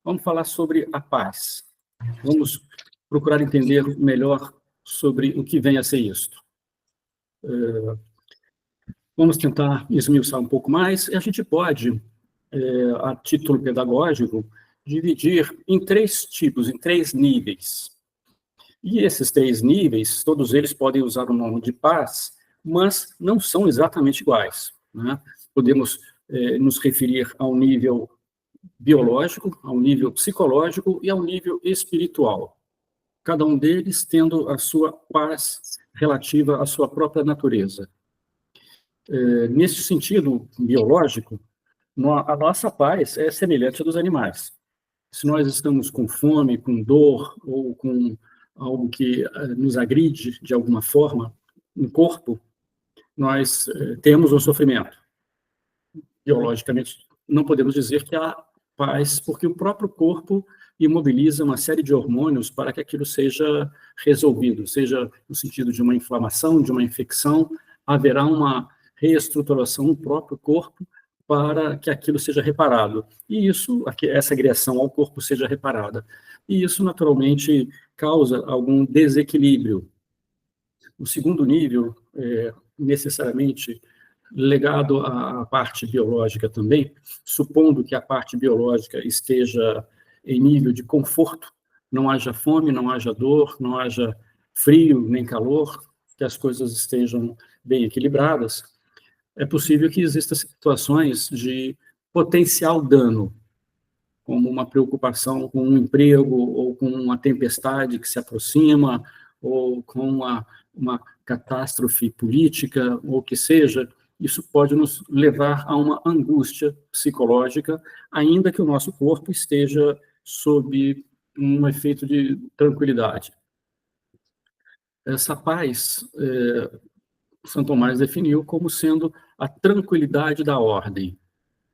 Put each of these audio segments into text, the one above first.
Vamos falar sobre a paz. Vamos procurar entender melhor sobre o que vem a ser isto. Vamos tentar esmiuçar um pouco mais. A gente pode, a título pedagógico, dividir em 3 tipos, em 3 níveis. E esses 3 níveis, todos eles podem usar o nome de paz, mas não são exatamente iguais, né? Podemos nos referir ao nível biológico, ao nível psicológico e ao nível espiritual. Cada um deles tendo a sua paz relativa à sua própria natureza. Nesse sentido biológico, a nossa paz é semelhante à dos animais. Se nós estamos com fome, com dor, ou com algo que nos agride de alguma forma, no corpo, nós temos um sofrimento. Biologicamente, não podemos dizer que há paz, porque o próprio corpo imobiliza uma série de hormônios para que aquilo seja resolvido, seja no sentido de uma inflamação, de uma infecção, haverá uma reestruturação no próprio corpo para que aquilo seja reparado. E isso, essa agressão ao corpo seja reparada. E isso, naturalmente, causa algum desequilíbrio. O segundo nível, necessariamente ligado à parte biológica também, supondo que a parte biológica esteja em nível de conforto, não haja fome, não haja dor, não haja frio nem calor, que as coisas estejam bem equilibradas, é possível que existam situações de potencial dano, como uma preocupação com um emprego, ou com uma tempestade que se aproxima, ou com uma catástrofe política, ou o que seja. Isso pode nos levar a uma angústia psicológica, ainda que o nosso corpo esteja sob um efeito de tranquilidade. Essa paz, São Tomás definiu como sendo a tranquilidade da ordem.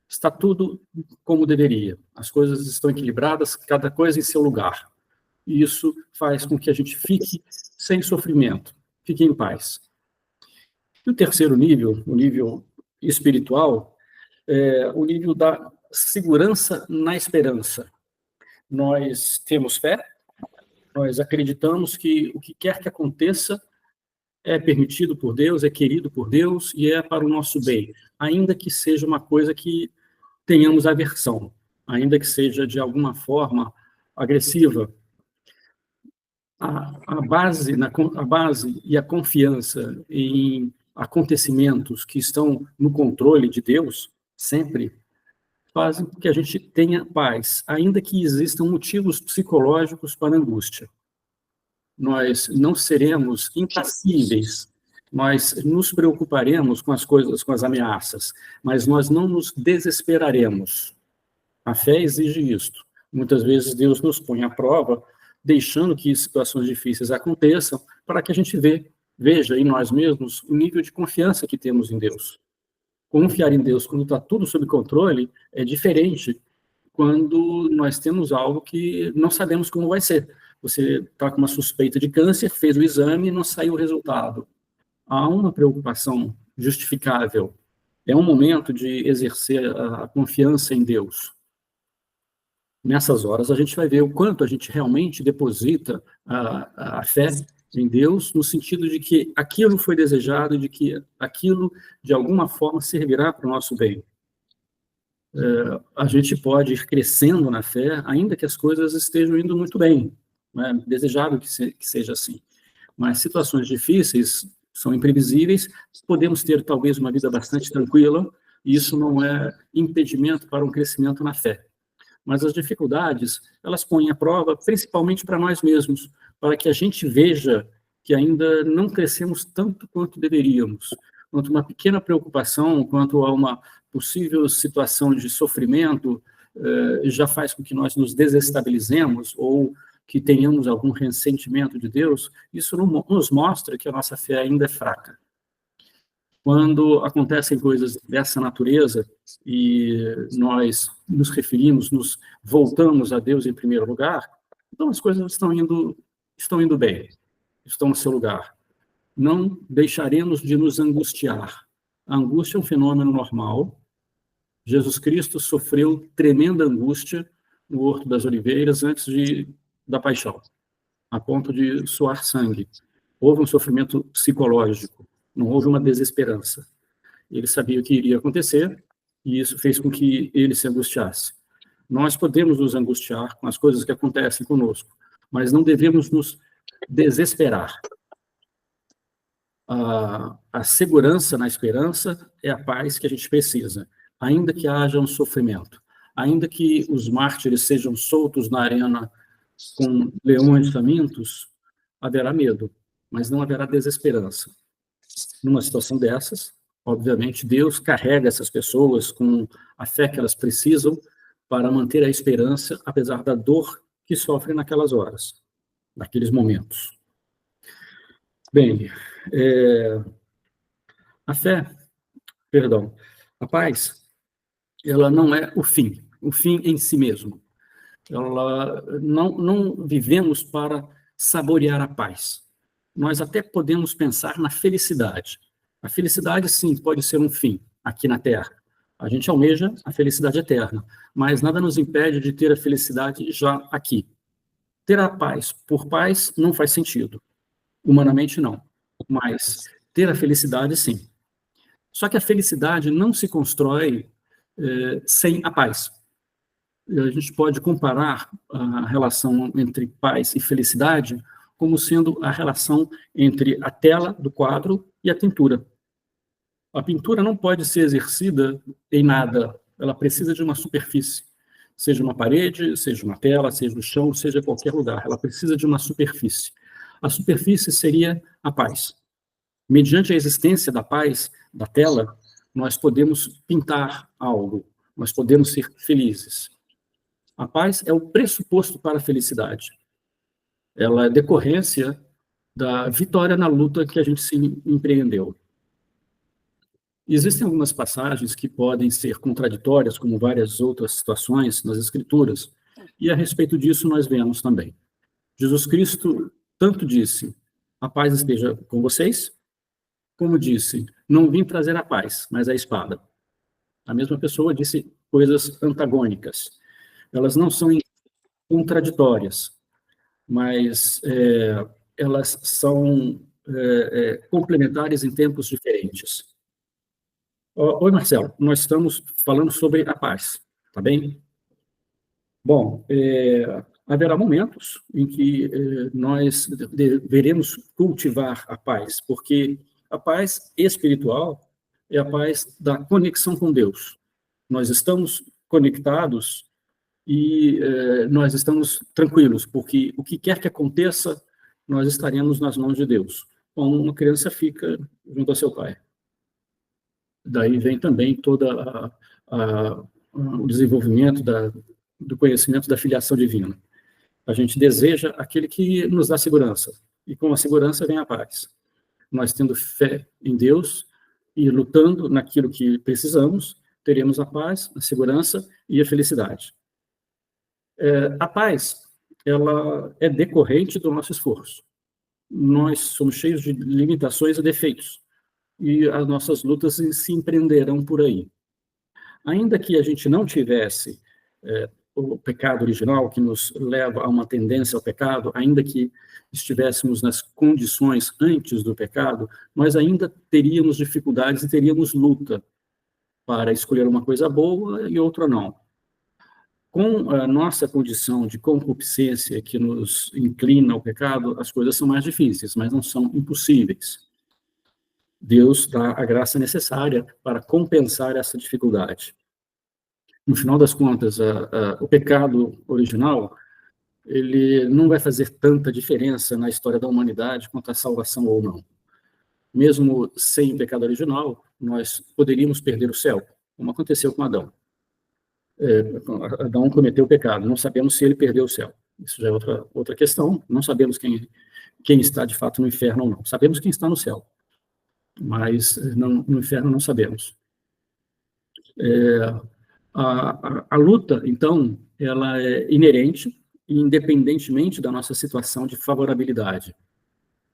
Está tudo como deveria. As coisas estão equilibradas, cada coisa em seu lugar. E isso faz com que a gente fique sem sofrimento, fique em paz. E o terceiro nível, o nível espiritual, é o nível da segurança na esperança. Nós temos fé, nós acreditamos que o que quer que aconteça é permitido por Deus, é querido por Deus e é para o nosso bem, ainda que seja uma coisa que tenhamos aversão, ainda que seja de alguma forma agressiva. A base e a confiança em acontecimentos que estão no controle de Deus, sempre, fazem com que a gente tenha paz, ainda que existam motivos psicológicos para a angústia. Nós não seremos impassíveis, nós nos preocuparemos com as coisas, com as ameaças, mas nós não nos desesperaremos. A fé exige isto. Muitas vezes Deus nos põe à prova, deixando que situações difíceis aconteçam, para que a gente veja em nós mesmos o nível de confiança que temos em Deus. Confiar em Deus quando está tudo sob controle é diferente quando nós temos algo que não sabemos como vai ser. Você está com uma suspeita de câncer, fez o exame e não saiu o resultado. Há uma preocupação justificável. É um momento de exercer a confiança em Deus. Nessas horas, a gente vai ver o quanto a gente realmente deposita a fé em Deus, no sentido de que aquilo foi desejado e de que aquilo, de alguma forma, servirá para o nosso bem. A gente pode ir crescendo na fé, ainda que as coisas estejam indo muito bem. É desejável que seja assim. Mas situações difíceis são imprevisíveis, podemos ter talvez uma vida bastante tranquila, e isso não é impedimento para um crescimento na fé. Mas as dificuldades, elas põem à prova, principalmente para nós mesmos, para que a gente veja que ainda não crescemos tanto quanto deveríamos, quanto uma pequena preocupação, quanto a uma possível situação de sofrimento, já faz com que nós nos desestabilizemos ou que tenhamos algum ressentimento de Deus. Isso nos mostra que a nossa fé ainda é fraca. Quando acontecem coisas dessa natureza e nós nos referimos, nos voltamos a Deus em primeiro lugar, então as coisas estão indo bem, estão no seu lugar. Não deixaremos de nos angustiar. A angústia é um fenômeno normal. Jesus Cristo sofreu tremenda angústia no Horto das Oliveiras antes da paixão, a ponto de suar sangue. Houve um sofrimento psicológico, não houve uma desesperança. Ele sabia o que iria acontecer, e isso fez com que ele se angustiasse. Nós podemos nos angustiar com as coisas que acontecem conosco, mas não devemos nos desesperar. A segurança na esperança é a paz que a gente precisa, ainda que haja um sofrimento, ainda que os mártires sejam soltos na arena com leões famintos, haverá medo, mas não haverá desesperança. Numa situação dessas, obviamente, Deus carrega essas pessoas com a fé que elas precisam para manter a esperança, apesar da dor que sofrem naquelas horas, naqueles momentos. Bem, a paz, ela não é o fim em si mesmo. Não vivemos para saborear a paz. Nós até podemos pensar na felicidade. A felicidade, sim, pode ser um fim aqui na Terra. A gente almeja a felicidade eterna, mas nada nos impede de ter a felicidade já aqui. Ter a paz por paz não faz sentido. Humanamente, não. Mas ter a felicidade, sim. Só que a felicidade não se constrói sem a paz. A gente pode comparar a relação entre paz e felicidade como sendo a relação entre a tela do quadro e a pintura. A pintura não pode ser exercida em nada, ela precisa de uma superfície, seja uma parede, seja uma tela, seja o chão, seja qualquer lugar, ela precisa de uma superfície. A superfície seria a paz. Mediante a existência da paz, da tela, nós podemos pintar algo, nós podemos ser felizes. A paz é o pressuposto para a felicidade. Ela é decorrência da vitória na luta que a gente se empreendeu. Existem algumas passagens que podem ser contraditórias, como várias outras situações nas Escrituras, e a respeito disso nós vemos também. Jesus Cristo tanto disse, a paz esteja com vocês, como disse, não vim trazer a paz, mas a espada. A mesma pessoa disse coisas antagônicas. Elas não são contraditórias, mas elas são complementares em tempos diferentes. Oi, Marcelo, nós estamos falando sobre a paz, tá bem? Bom, haverá momentos em que nós deveremos cultivar a paz, porque a paz espiritual é a paz da conexão com Deus. Nós estamos conectados e nós estamos tranquilos, porque o que quer que aconteça, nós estaremos nas mãos de Deus. Como uma criança fica junto a seu pai. Daí vem também todo o desenvolvimento do conhecimento da filiação divina. A gente deseja aquele que nos dá segurança, e com a segurança vem a paz. Nós tendo fé em Deus e lutando naquilo que precisamos, teremos a paz, a segurança e a felicidade. A paz, ela é decorrente do nosso esforço. Nós somos cheios de limitações e defeitos, e as nossas lutas se empreenderão por aí. Ainda que a gente não tivesse o pecado original, que nos leva a uma tendência ao pecado, ainda que estivéssemos nas condições antes do pecado, nós ainda teríamos dificuldades e teríamos luta para escolher uma coisa boa e outra não. Com a nossa condição de concupiscência que nos inclina ao pecado, as coisas são mais difíceis, mas não são impossíveis. Deus dá a graça necessária para compensar essa dificuldade. No final das contas, o pecado original, ele não vai fazer tanta diferença na história da humanidade quanto a salvação ou não. Mesmo sem o pecado original, nós poderíamos perder o céu, como aconteceu com Adão. Adão cometeu o pecado, não sabemos se ele perdeu o céu. Isso já é outra questão, não sabemos quem está de fato no inferno ou não. Sabemos quem está no céu, mas no inferno não sabemos. A luta, então, ela é inerente, independentemente da nossa situação de favorabilidade.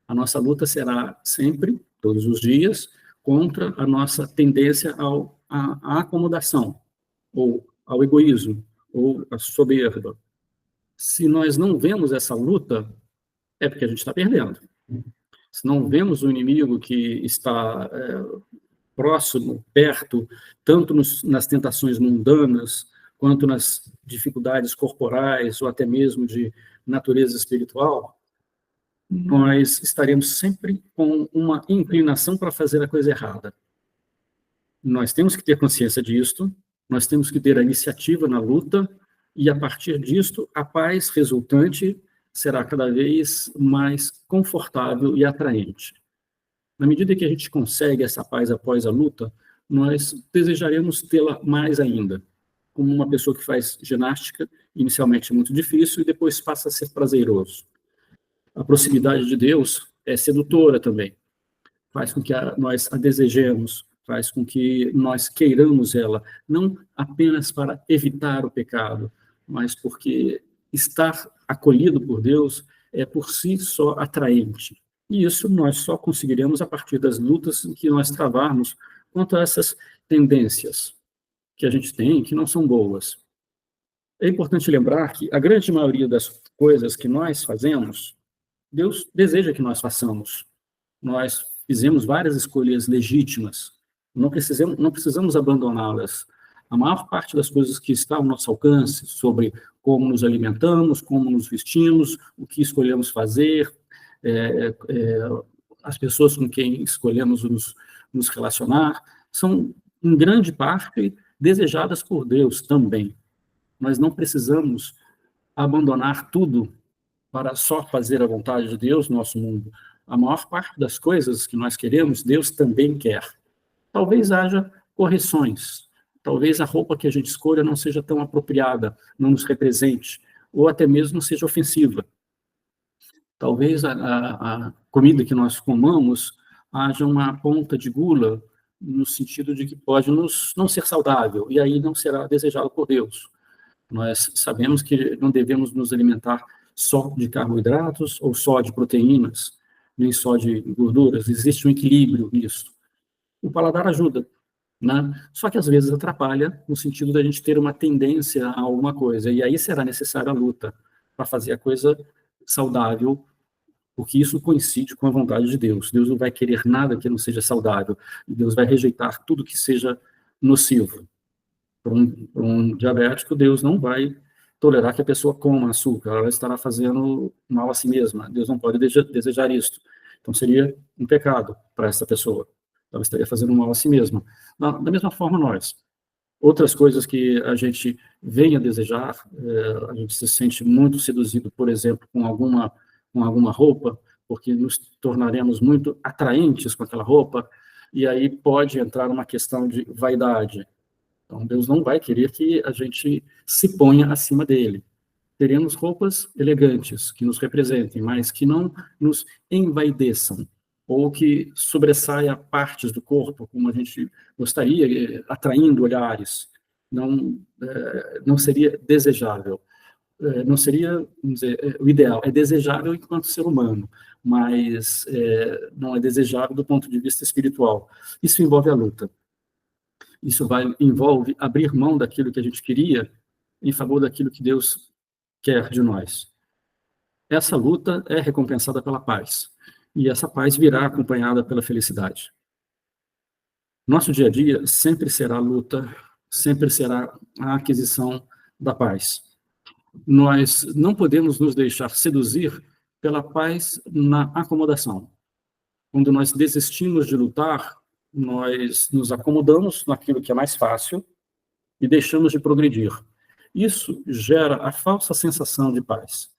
A nossa luta será sempre, todos os dias, contra a nossa tendência à acomodação, ou ao egoísmo, ou a soberba. Se nós não vemos essa luta, é porque a gente está perdendo. Se não vemos o inimigo que está próximo, perto, tanto nas tentações mundanas, quanto nas dificuldades corporais, ou até mesmo de natureza espiritual, nós estaremos sempre com uma inclinação para fazer a coisa errada. Nós temos que ter consciência disto, nós temos que ter a iniciativa na luta, e a partir disto, a paz resultante será cada vez mais confortável e atraente. Na medida que a gente consegue essa paz após a luta, nós desejaremos tê-la mais ainda. Como uma pessoa que faz ginástica, inicialmente é muito difícil e depois passa a ser prazeroso. A proximidade de Deus é sedutora também. Faz com que nós a desejemos, faz com que nós queiramos ela, não apenas para evitar o pecado, mas porque estar acolhido por Deus é por si só atraente. E isso nós só conseguiremos a partir das lutas que nós travarmos quanto a essas tendências que a gente tem, que não são boas. É importante lembrar que a grande maioria das coisas que nós fazemos, Deus deseja que nós façamos. Nós fizemos várias escolhas legítimas, não precisamos abandoná-las. A maior parte das coisas que está ao nosso alcance, sobre como nos alimentamos, como nos vestimos, o que escolhemos fazer, as pessoas com quem escolhemos nos relacionar, são, em grande parte, desejadas por Deus também. Nós não precisamos abandonar tudo para só fazer a vontade de Deus no nosso mundo. A maior parte das coisas que nós queremos, Deus também quer. Talvez haja correções, talvez a roupa que a gente escolha não seja tão apropriada, não nos represente, ou até mesmo seja ofensiva. Talvez a comida que nós comamos haja uma ponta de gula, no sentido de que pode não ser saudável, e aí não será desejado por Deus. Nós sabemos que não devemos nos alimentar só de carboidratos ou só de proteínas, nem só de gorduras. Existe um equilíbrio nisso. O paladar ajuda, né? Só que às vezes atrapalha, no sentido da gente ter uma tendência a alguma coisa, e aí será necessária a luta para fazer a coisa saudável, porque isso coincide com a vontade de Deus. Deus não vai querer nada que não seja saudável, e Deus vai rejeitar tudo que seja nocivo. Para um diabético, Deus não vai tolerar que a pessoa coma açúcar, ela estará fazendo mal a si mesma. Deus não pode desejar isso. Então seria um pecado para essa pessoa. Ela estaria fazendo mal a si mesma. Da mesma forma, nós. Outras coisas que a gente vem a desejar, a gente se sente muito seduzido, por exemplo, com alguma roupa, porque nos tornaremos muito atraentes com aquela roupa, e aí pode entrar uma questão de vaidade. Então, Deus não vai querer que a gente se ponha acima dele. Teremos roupas elegantes, que nos representem, mas que não nos envaideçam, ou que sobressaia partes do corpo, como a gente gostaria, atraindo olhares. Não seria desejável. Não seria, vamos dizer, o ideal. É desejável enquanto ser humano, mas não é desejável do ponto de vista espiritual. Isso envolve a luta. Isso envolve abrir mão daquilo que a gente queria em favor daquilo que Deus quer de nós. Essa luta é recompensada pela paz, e essa paz virá acompanhada pela felicidade. Nosso dia a dia sempre será luta, sempre será a aquisição da paz. Nós não podemos nos deixar seduzir pela paz na acomodação. Quando nós desistimos de lutar, nós nos acomodamos naquilo que é mais fácil e deixamos de progredir. Isso gera a falsa sensação de paz.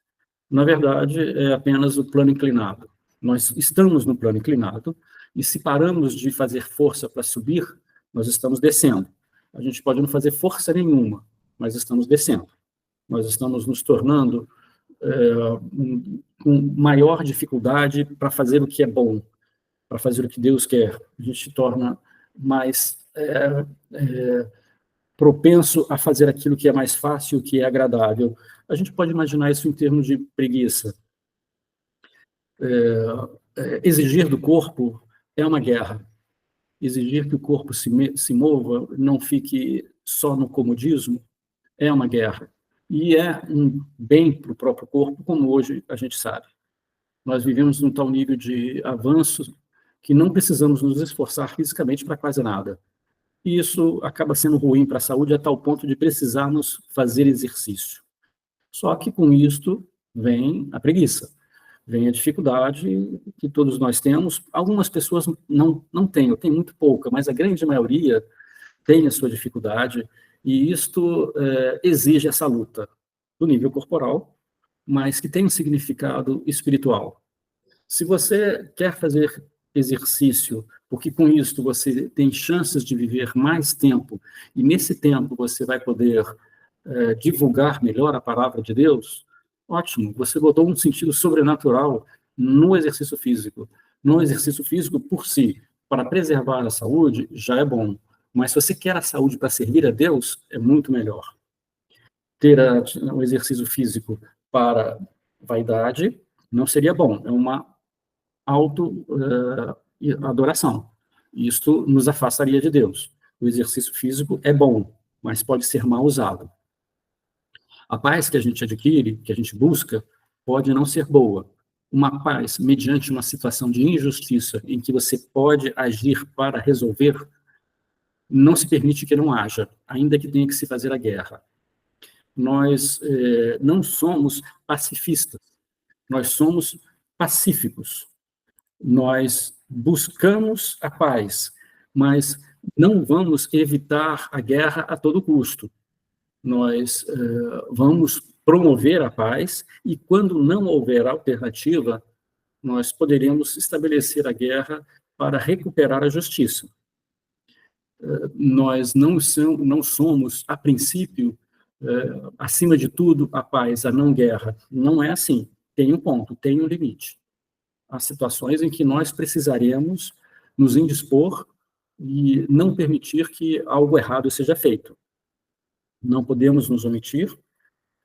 Na verdade, é apenas o plano inclinado. Nós estamos no plano inclinado, e se paramos de fazer força para subir, nós estamos descendo. A gente pode não fazer força nenhuma, mas estamos descendo. Nós estamos nos tornando com maior dificuldade para fazer o que é bom, para fazer o que Deus quer. A gente se torna mais propenso a fazer aquilo que é mais fácil, que é agradável. A gente pode imaginar isso em termos de preguiça. Exigir do corpo é uma guerra. Exigir que o corpo se mova, não fique só no comodismo, é uma guerra. E é um bem para o próprio corpo, como hoje a gente sabe. Nós vivemos num tal nível de avanço que não precisamos nos esforçar fisicamente para quase nada. E isso acaba sendo ruim para a saúde a tal ponto de precisarmos fazer exercício. Só que com isto vem a preguiça, vem a dificuldade que todos nós temos. Algumas pessoas não têm, eu tenho muito pouca, mas a grande maioria tem a sua dificuldade, e isto exige essa luta do nível corporal, mas que tem um significado espiritual. Se você quer fazer exercício, porque com isso você tem chances de viver mais tempo, e nesse tempo você vai poder divulgar melhor a palavra de Deus, ótimo, você botou um sentido sobrenatural no exercício físico. No exercício físico, por si, para preservar a saúde, já é bom. Mas se você quer a saúde para servir a Deus, é muito melhor. Ter um exercício físico para vaidade não seria bom, é uma auto-adoração. Isto nos afastaria de Deus. O exercício físico é bom, mas pode ser mal usado. A paz que a gente adquire, que a gente busca, pode não ser boa. Uma paz mediante uma situação de injustiça em que você pode agir para resolver, não se permite que não haja, ainda que tenha que se fazer a guerra. Nós não somos pacifistas, nós somos pacíficos. Nós buscamos a paz, mas não vamos evitar a guerra a todo custo. Nós vamos promover a paz, e quando não houver alternativa, nós poderemos estabelecer a guerra para recuperar a justiça. Nós não somos, a princípio, acima de tudo, a paz, a não guerra. Não é assim. Tem um ponto, tem um limite. Há situações em que nós precisaremos nos indispor e não permitir que algo errado seja feito. Não podemos nos omitir,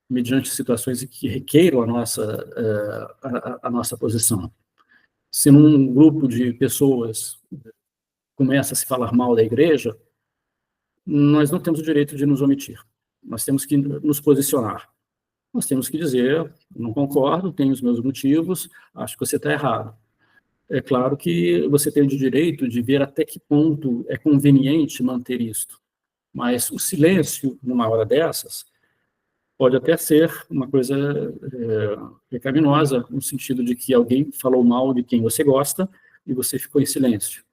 mediante situações que requeiram a nossa posição. Se num grupo de pessoas começa a se falar mal da igreja, nós não temos o direito de nos omitir. Nós temos que nos posicionar. Nós temos que dizer, não concordo, tenho os meus motivos, acho que você está errado. É claro que você tem o direito de ver até que ponto é conveniente manter isto. Mas o silêncio, numa hora dessas, pode até ser uma coisa pecaminosa, no sentido de que alguém falou mal de quem você gosta e você ficou em silêncio.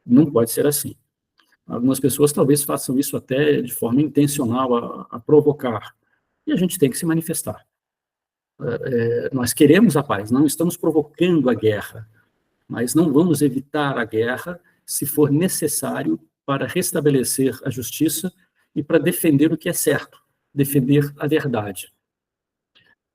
Não pode ser assim. Algumas pessoas talvez façam isso até de forma intencional, a provocar. E a gente tem que se manifestar. Nós queremos a paz, não estamos provocando a guerra, mas não vamos evitar a guerra se for necessário para restabelecer a justiça e para defender o que é certo, defender a verdade.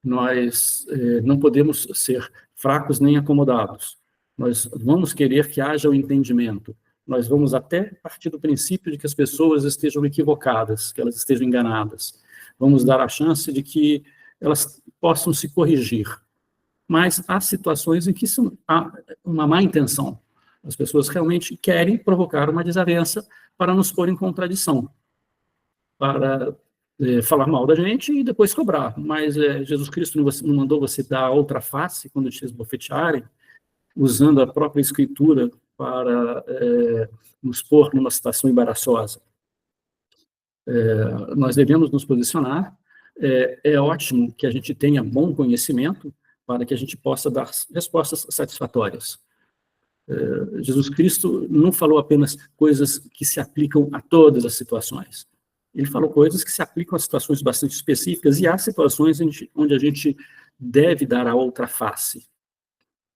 Nós não podemos ser fracos nem acomodados. Nós vamos querer que haja o entendimento. Nós vamos até partir do princípio de que as pessoas estejam equivocadas, que elas estejam enganadas. Vamos dar a chance de que elas possam se corrigir. Mas há situações em que há uma má intenção. As pessoas realmente querem provocar uma desavença para nos pôr em contradição, para falar mal da gente e depois cobrar. Mas Jesus Cristo não mandou você dar a outra face quando te esbofetearem, usando a própria Escritura para nos pôr numa situação embaraçosa. Nós devemos nos posicionar. É ótimo que a gente tenha bom conhecimento para que a gente possa dar respostas satisfatórias. Jesus Cristo não falou apenas coisas que se aplicam a todas as situações. Ele falou coisas que se aplicam a situações bastante específicas, e há situações onde a gente deve dar a outra face.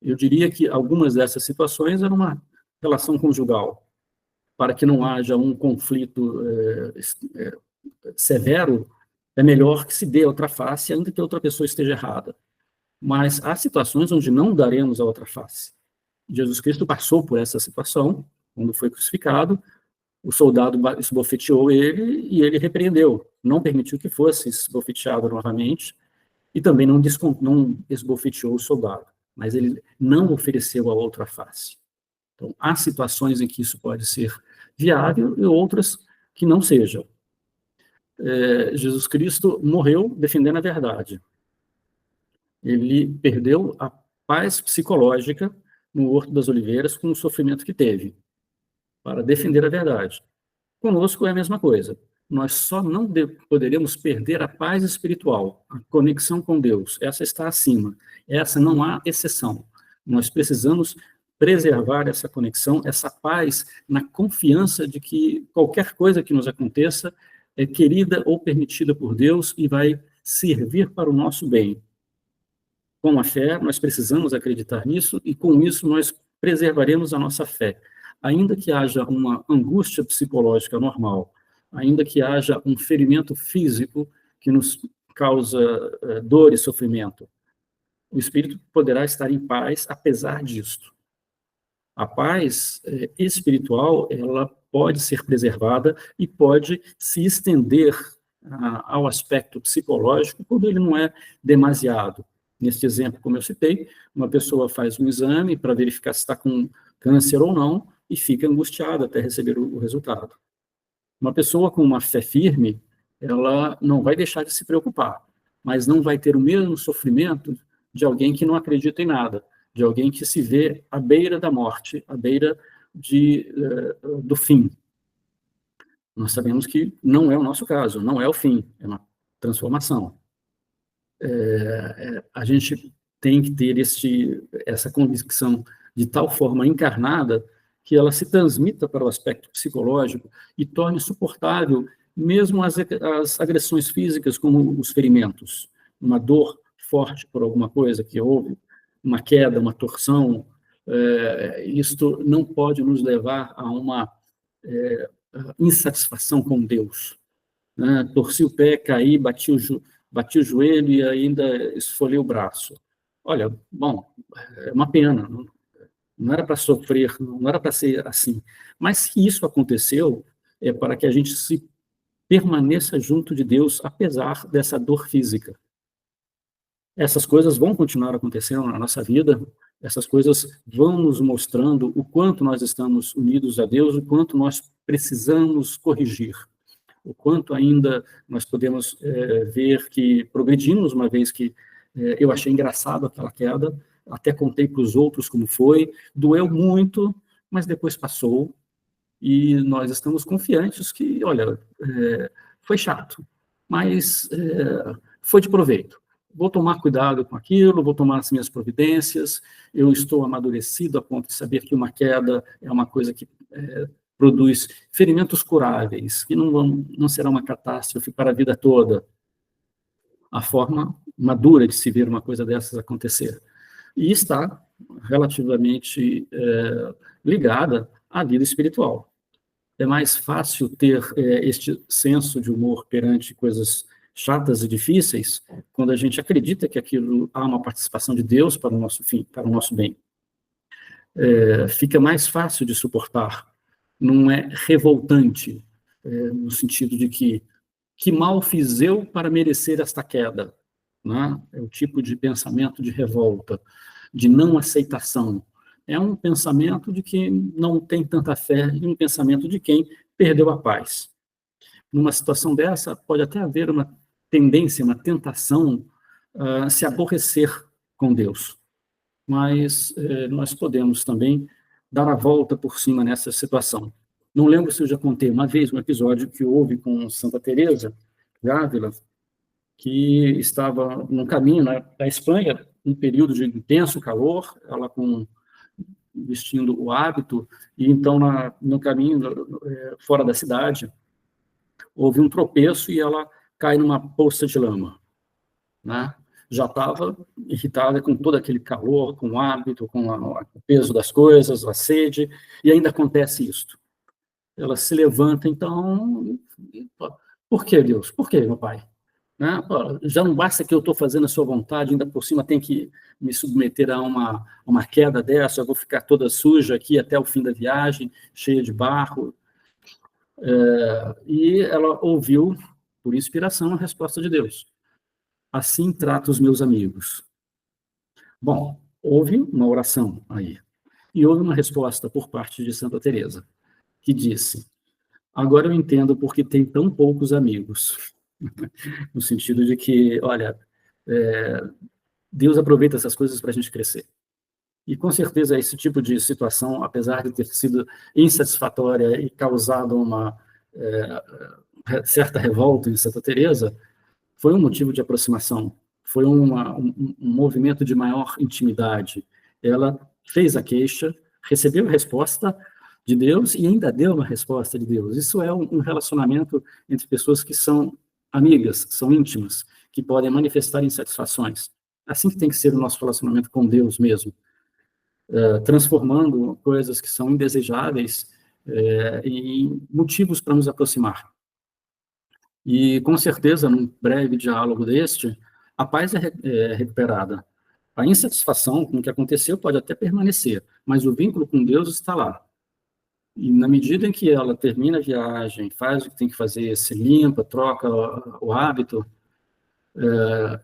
Eu diria que algumas dessas situações eram uma relação conjugal, para que não haja um conflito severo, é melhor que se dê a outra face, ainda que a outra pessoa esteja errada. Mas há situações onde não daremos a outra face. Jesus Cristo passou por essa situação, quando foi crucificado, o soldado esbofeteou ele e ele repreendeu, não permitiu que fosse esbofeteado novamente, e também não esbofeteou o soldado, mas ele não ofereceu a outra face. Então, há situações em que isso pode ser viável e outras que não sejam. Jesus Cristo morreu defendendo a verdade. Ele perdeu a paz psicológica no Horto das Oliveiras com o sofrimento que teve, para defender a verdade. Conosco é a mesma coisa. Nós só não poderemos perder a paz espiritual, a conexão com Deus. Essa está acima. Essa não há exceção. Nós precisamos preservar essa conexão, essa paz, na confiança de que qualquer coisa que nos aconteça é querida ou permitida por Deus e vai servir para o nosso bem. Com a fé, nós precisamos acreditar nisso e, com isso, nós preservaremos a nossa fé. Ainda que haja uma angústia psicológica normal, ainda que haja um ferimento físico que nos causa dor e sofrimento, o espírito poderá estar em paz apesar disto. A paz espiritual, ela pode ser preservada e pode se estender ao aspecto psicológico quando ele não é demasiado. Neste exemplo, como eu citei, uma pessoa faz um exame para verificar se está com câncer ou não e fica angustiada até receber o resultado. Uma pessoa com uma fé firme, ela não vai deixar de se preocupar, mas não vai ter o mesmo sofrimento de alguém que não acredita em nada, de alguém que se vê à beira da morte, à beira do fim. Nós sabemos que não é o nosso caso, não é o fim, é uma transformação. A gente tem que ter essa convicção de tal forma encarnada que ela se transmita para o aspecto psicológico e torne suportável mesmo as agressões físicas, como os ferimentos, uma dor forte por alguma coisa que houve, uma queda, uma torção. Isto não pode nos levar a uma insatisfação com Deus. Né? Torci o pé, caí, bati o joelho e ainda esfolei o braço. Olha, bom, é uma pena, não era para sofrer, não era para ser assim. Mas se isso aconteceu, é para que a gente se permaneça junto de Deus, apesar dessa dor física. Essas coisas vão continuar acontecendo na nossa vida, essas coisas vão nos mostrando o quanto nós estamos unidos a Deus, o quanto nós precisamos corrigir, o quanto ainda nós podemos ver que progredimos, uma vez que eu achei engraçado aquela queda, até contei para os outros como foi, doeu muito, mas depois passou, e nós estamos confiantes que, olha, foi chato, mas foi de proveito. Vou tomar cuidado com aquilo, vou tomar as minhas providências, eu estou amadurecido a ponto de saber que uma queda é uma coisa que produz ferimentos curáveis, que não será uma catástrofe para a vida toda. A forma madura de se ver uma coisa dessas acontecer. E está relativamente ligada à vida espiritual. É mais fácil ter este senso de humor perante coisas chatas e difíceis quando a gente acredita que aquilo há uma participação de Deus para o nosso fim, para o nosso bem. Fica mais fácil de suportar. Não é revoltante, no sentido de que mal fiz eu para merecer esta queda? Né? É o tipo de pensamento de revolta, de não aceitação. É um pensamento de quem não tem tanta fé e um pensamento de quem perdeu a paz. Numa situação dessa, pode até haver uma tendência, uma tentação a se aborrecer com Deus. Mas nós podemos também dar a volta por cima nessa situação. Não lembro se eu já contei uma vez um episódio que houve com Santa Teresa de Ávila, que estava no caminho da Espanha, um período de intenso calor, ela vestindo o hábito, e então no caminho fora da cidade, houve um tropeço e ela cai numa poça de lama, né? Já estava irritada com todo aquele calor, com o hábito, com o peso das coisas, a sede, e ainda acontece isto. Ela se levanta, então, por que, Deus? Por que, meu pai? Né? Já não basta que eu estou fazendo a sua vontade, ainda por cima tem que me submeter a uma queda dessa, eu vou ficar toda suja aqui até o fim da viagem, cheia de barro. E ela ouviu, por inspiração, a resposta de Deus. Assim trato os meus amigos. Bom, houve uma oração aí, e houve uma resposta por parte de Santa Teresa, que disse: Agora eu entendo porque tem tão poucos amigos, no sentido de que, olha, Deus aproveita essas coisas para a gente crescer. E, com certeza, esse tipo de situação, apesar de ter sido insatisfatória e causado uma certa revolta em Santa Teresa, foi um motivo de aproximação, foi um movimento de maior intimidade. Ela fez a queixa, recebeu a resposta de Deus e ainda deu uma resposta de Deus. Isso é um relacionamento entre pessoas que são amigas, são íntimas, que podem manifestar insatisfações. Assim que tem que ser o nosso relacionamento com Deus mesmo, transformando coisas que são indesejáveis em motivos para nos aproximar. E, com certeza, num breve diálogo deste, a paz é recuperada. A insatisfação com o que aconteceu pode até permanecer, mas o vínculo com Deus está lá. E, na medida em que ela termina a viagem, faz o que tem que fazer, se limpa, troca o hábito,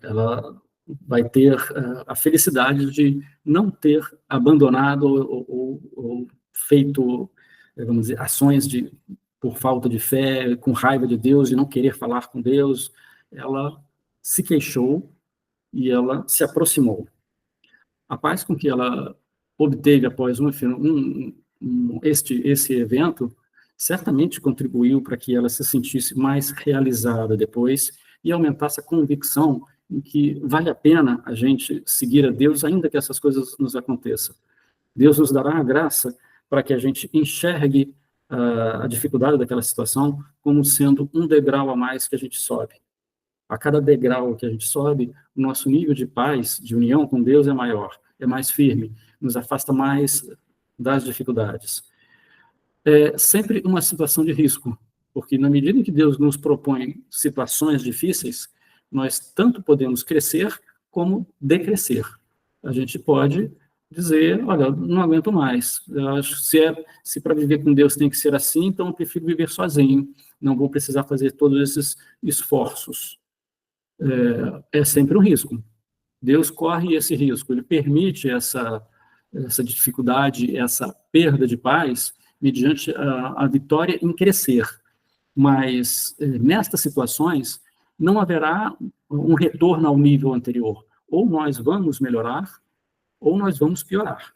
ela vai ter a felicidade de não ter abandonado ou feito, vamos dizer, ações por falta de fé, com raiva de Deus e não querer falar com Deus. Ela se queixou e ela se aproximou. A paz com que ela obteve após esse evento certamente contribuiu para que ela se sentisse mais realizada depois e aumentasse a convicção em que vale a pena a gente seguir a Deus, ainda que essas coisas nos aconteçam. Deus nos dará a graça para que a gente enxergue a dificuldade daquela situação como sendo um degrau a mais que a gente sobe. A cada degrau que a gente sobe, o nosso nível de paz, de união com Deus é maior, é mais firme, nos afasta mais das dificuldades. É sempre uma situação de risco, porque na medida em que Deus nos propõe situações difíceis, nós tanto podemos crescer como decrescer. A gente pode dizer, olha, não aguento mais, eu acho que se para viver com Deus tem que ser assim, então eu prefiro viver sozinho, não vou precisar fazer todos esses esforços. É sempre um risco. Deus corre esse risco, ele permite essa dificuldade, essa perda de paz, mediante a vitória em crescer. Mas, nestas situações, não haverá um retorno ao nível anterior. Ou nós vamos melhorar, ou nós vamos piorar.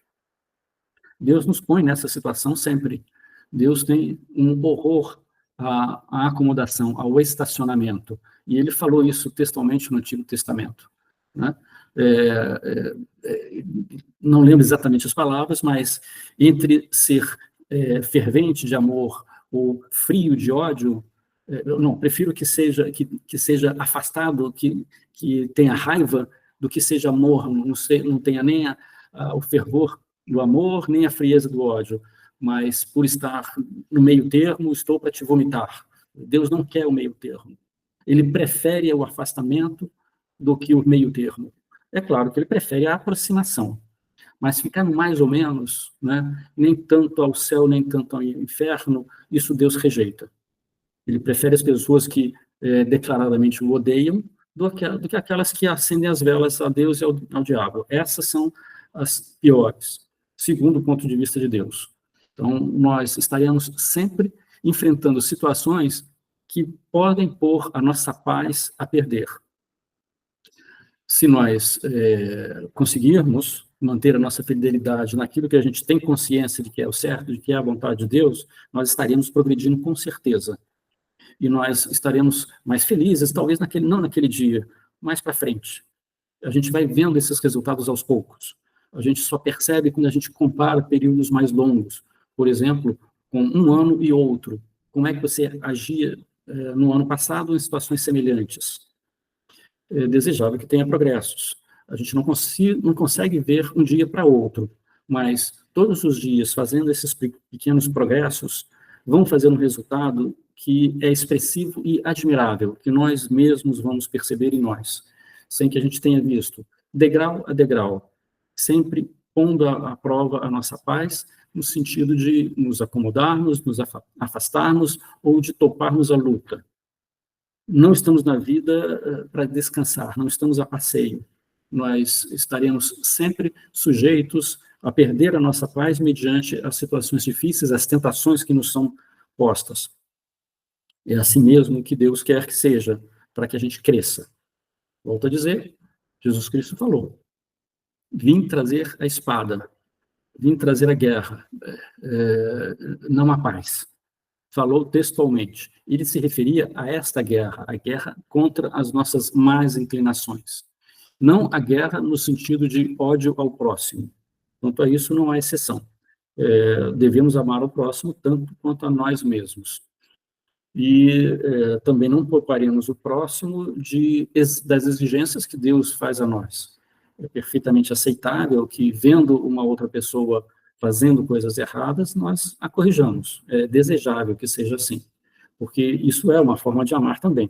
Deus nos põe nessa situação sempre. Deus tem um horror à acomodação, ao estacionamento. E ele falou isso textualmente no Antigo Testamento, né? Não lembro exatamente as palavras, mas entre ser fervente de amor ou frio de ódio, não, prefiro que seja afastado, que tenha raiva, do que seja amor, não tenha nem o fervor do amor, nem a frieza do ódio, mas por estar no meio termo, estou para te vomitar. Deus não quer o meio termo. Ele prefere o afastamento do que o meio termo. É claro que ele prefere a aproximação, mas ficar mais ou menos, né, nem tanto ao céu, nem tanto ao inferno, isso Deus rejeita. Ele prefere as pessoas que declaradamente o odeiam do que aquelas que acendem as velas a Deus e ao diabo. Essas são as piores, segundo o ponto de vista de Deus. Então, nós estaremos sempre enfrentando situações que podem pôr a nossa paz a perder. Se nós conseguirmos manter a nossa fidelidade naquilo que a gente tem consciência de que é o certo, de que é a vontade de Deus, nós estaremos progredindo com certeza. E nós estaremos mais felizes, talvez não naquele dia, mais para frente. A gente vai vendo esses resultados aos poucos. A gente só percebe quando a gente compara períodos mais longos. Por exemplo, com um ano e outro. Como é que você agia no ano passado em situações semelhantes? É desejável que tenha progressos. A gente não consegue ver um dia para outro, mas todos os dias, fazendo esses pequenos progressos, vão fazer um resultado que é expressivo e admirável, que nós mesmos vamos perceber em nós, sem que a gente tenha visto, degrau a degrau, sempre pondo à prova a nossa paz, no sentido de nos acomodarmos, nos afastarmos ou de toparmos a luta. Não estamos na vida para descansar, não estamos a passeio. Nós estaremos sempre sujeitos a perder a nossa paz mediante as situações difíceis, as tentações que nos são postas. É assim mesmo que Deus quer que seja, para que a gente cresça. Volto a dizer, Jesus Cristo falou, vim trazer a espada, vim trazer a guerra, não a paz. Falou textualmente. Ele se referia a esta guerra, a guerra contra as nossas más inclinações. Não a guerra no sentido de ódio ao próximo. Quanto a isso, não há exceção. Devemos amar o próximo tanto quanto a nós mesmos. E também não pouparemos o próximo das exigências que Deus faz a nós. É perfeitamente aceitável que, vendo uma outra pessoa fazendo coisas erradas, nós a corrijamos. É desejável que seja assim, porque isso é uma forma de amar também,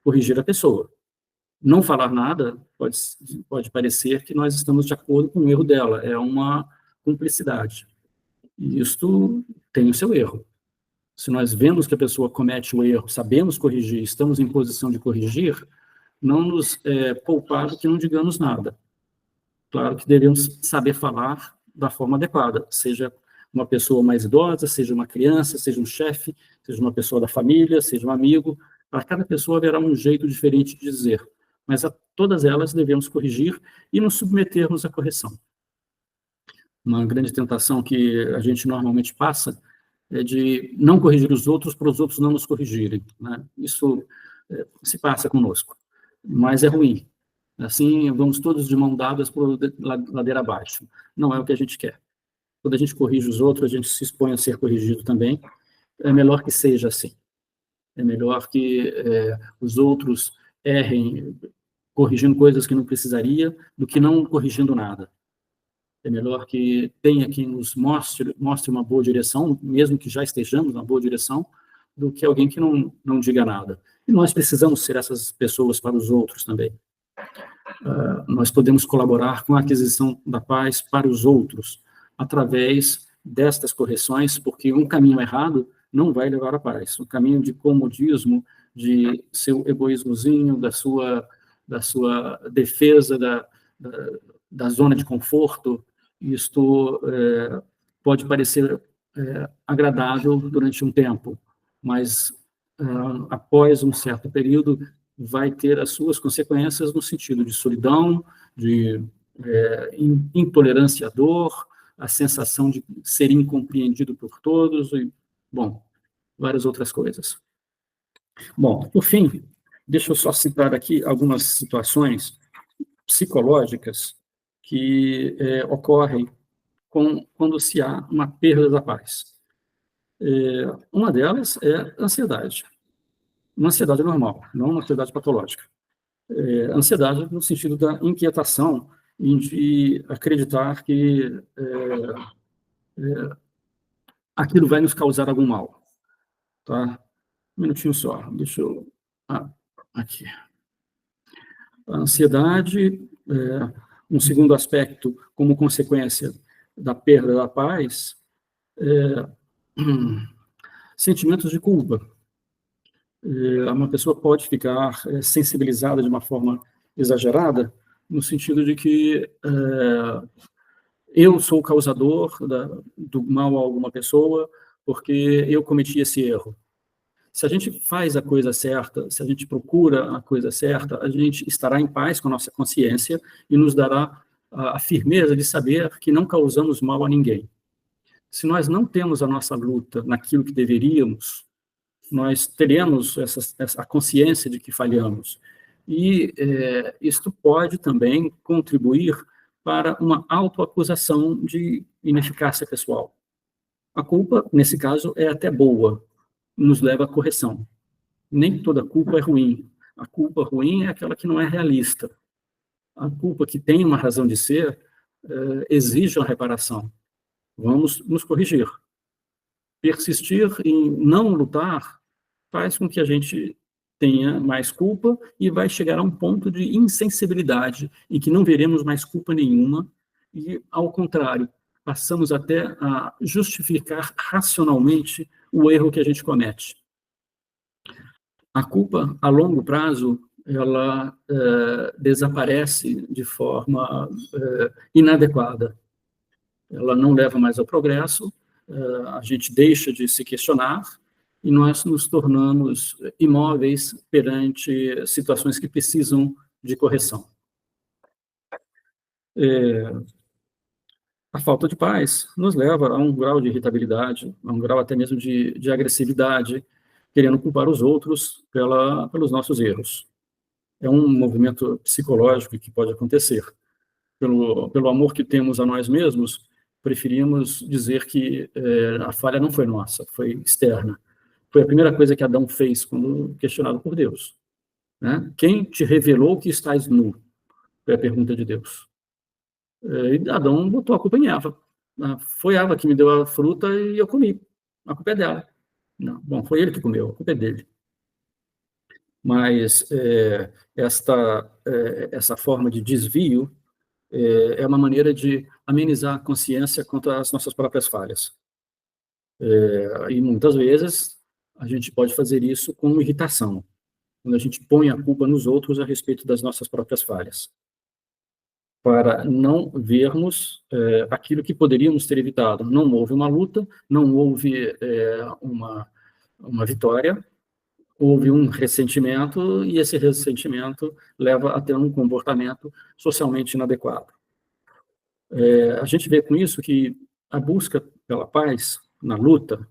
corrigir a pessoa. Não falar nada pode parecer que nós estamos de acordo com o erro dela, é uma cumplicidade. E isto tem o seu erro. Se nós vemos que a pessoa comete o erro, sabemos corrigir, estamos em posição de corrigir, não nos poupar do que não digamos nada. Claro que devemos saber falar da forma adequada, seja uma pessoa mais idosa, seja uma criança, seja um chefe, seja uma pessoa da família, seja um amigo. Para cada pessoa haverá um jeito diferente de dizer, mas a todas elas devemos corrigir e nos submetermos à correção. Uma grande tentação que a gente normalmente passa é de não corrigir os outros para os outros não nos corrigirem, né? Isso se passa conosco, mas é ruim. Assim, vamos todos de mão dadas por ladeira abaixo. Não é o que a gente quer. Quando a gente corrige os outros, a gente se expõe a ser corrigido também. É melhor que seja assim. É melhor que os outros errem corrigindo coisas que não precisaria, do que não corrigindo nada. É melhor que tenha quem nos mostre uma boa direção, mesmo que já estejamos na boa direção, do que alguém que não diga nada. E nós precisamos ser essas pessoas para os outros também. Nós podemos colaborar com a aquisição da paz para os outros, através destas correções, porque um caminho errado não vai levar à paz. O caminho de comodismo, de seu egoísmozinho, da sua defesa da zona de conforto, isto pode parecer agradável durante um tempo, mas após um certo período vai ter as suas consequências no sentido de solidão, de intolerância à dor, a sensação de ser incompreendido por todos, e, bom, várias outras coisas. Bom, por fim, deixa eu só citar aqui algumas situações psicológicas que ocorrem quando se há uma perda da paz. Uma delas é a ansiedade. Uma ansiedade normal, não uma ansiedade patológica. Ansiedade no sentido da inquietação e de acreditar que aquilo vai nos causar algum mal. Tá? Um minutinho só, deixa eu... aqui. A ansiedade, um segundo aspecto, como consequência da perda da paz, sentimentos de culpa. Uma pessoa pode ficar sensibilizada de uma forma exagerada, no sentido de que eu sou o causador do mal a alguma pessoa, porque eu cometi esse erro. Se a gente faz a coisa certa, se a gente procura a coisa certa, a gente estará em paz com a nossa consciência e nos dará a firmeza de saber que não causamos mal a ninguém. Se nós não temos a nossa luta naquilo que deveríamos, nós teremos essa consciência de que falhamos. E isto pode também contribuir para uma autoacusação de ineficácia pessoal. A culpa, nesse caso, é até boa, nos leva à correção. Nem toda culpa é ruim. A culpa ruim é aquela que não é realista. A culpa que tem uma razão de ser exige uma reparação. Vamos nos corrigir. Persistir em não lutar faz com que a gente tenha mais culpa e vai chegar a um ponto de insensibilidade em que não veremos mais culpa nenhuma e, ao contrário, passamos até a justificar racionalmente o erro que a gente comete. A culpa, a longo prazo, ela desaparece de forma inadequada. Ela não leva mais ao progresso, a gente deixa de se questionar e nós nos tornamos imóveis perante situações que precisam de correção. A falta de paz nos leva a um grau de irritabilidade, a um grau até mesmo de agressividade, querendo culpar os outros pelos nossos erros. É um movimento psicológico que pode acontecer. Pelo amor que temos a nós mesmos, preferimos dizer que a falha não foi nossa, foi externa. Foi a primeira coisa que Adão fez quando questionado por Deus, né? Quem te revelou que estás nu? Foi a pergunta de Deus. E Adão botou a culpa em Eva. Foi Eva que me deu a fruta e eu comi. A culpa é dela. Não, bom, foi ele que comeu, a culpa é dele. Mas essa forma de desvio é uma maneira de amenizar a consciência quanto às nossas próprias falhas. E muitas vezes a gente pode fazer isso com irritação, quando a gente põe a culpa nos outros a respeito das nossas próprias falhas, para não vermos aquilo que poderíamos ter evitado. Não houve uma luta, não houve uma vitória, houve um ressentimento, e esse ressentimento leva a ter um comportamento socialmente inadequado. A gente vê com isso que a busca pela paz, na luta,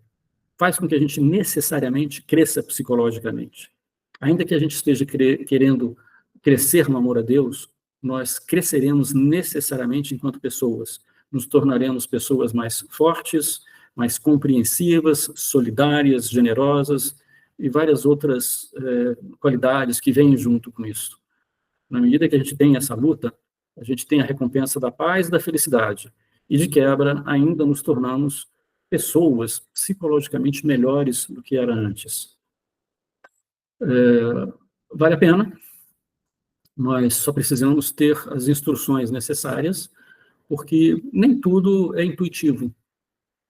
faz com que a gente necessariamente cresça psicologicamente. Ainda que a gente esteja querendo crescer no amor a Deus, nós cresceremos necessariamente enquanto pessoas. Nos tornaremos pessoas mais fortes, mais compreensivas, solidárias, generosas e várias outras qualidades que vêm junto com isso. Na medida que a gente tem essa luta, a gente tem a recompensa da paz e da felicidade. E, de quebra, ainda nos tornamos pessoas psicologicamente melhores do que era antes. Vale a pena. Nós só precisamos ter as instruções necessárias, porque nem tudo é intuitivo.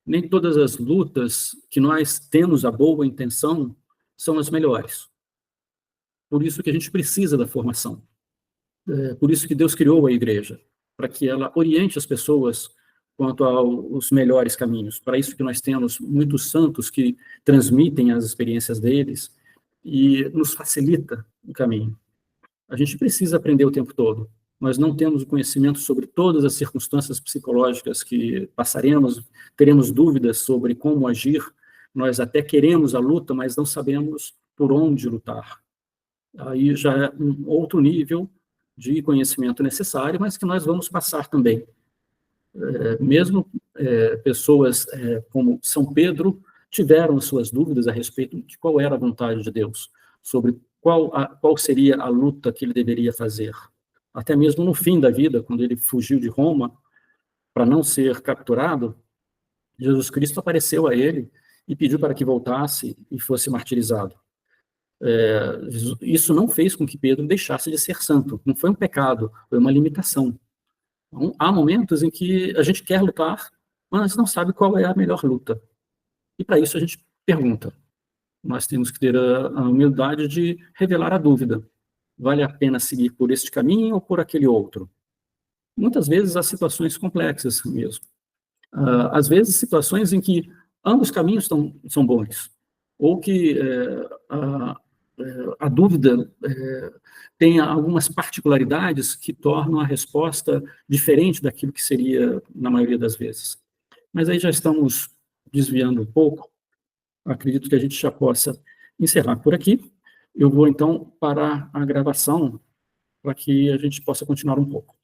Nem todas as lutas que nós temos a boa intenção são as melhores. Por isso que a gente precisa da formação. Por isso que Deus criou a igreja, para que ela oriente as pessoas quanto aos melhores caminhos. Para isso que nós temos muitos santos que transmitem as experiências deles e nos facilita o caminho. A gente precisa aprender o tempo todo. Nós não temos o conhecimento sobre todas as circunstâncias psicológicas que passaremos, teremos dúvidas sobre como agir, nós até queremos a luta, mas não sabemos por onde lutar. Aí já é um outro nível de conhecimento necessário, mas que nós vamos passar também. Mesmo pessoas como São Pedro tiveram as suas dúvidas a respeito de qual era a vontade de Deus, sobre qual seria a luta que ele deveria fazer. Até mesmo no fim da vida, quando ele fugiu de Roma para não ser capturado, Jesus Cristo apareceu a ele e pediu para que voltasse e fosse martirizado. Isso não fez com que Pedro deixasse de ser santo, não foi um pecado, foi uma limitação. Então, há momentos em que a gente quer lutar, mas não sabe qual é a melhor luta. E para isso a gente pergunta. Nós temos que ter a humildade de revelar a dúvida. Vale a pena seguir por este caminho ou por aquele outro? Muitas vezes há situações complexas mesmo. Às vezes situações em que ambos caminhos são bons, ou que a dúvida tem algumas particularidades que tornam a resposta diferente daquilo que seria na maioria das vezes. Mas aí já estamos desviando um pouco. Acredito que a gente já possa encerrar por aqui. Eu vou, então, parar a gravação para que a gente possa continuar um pouco.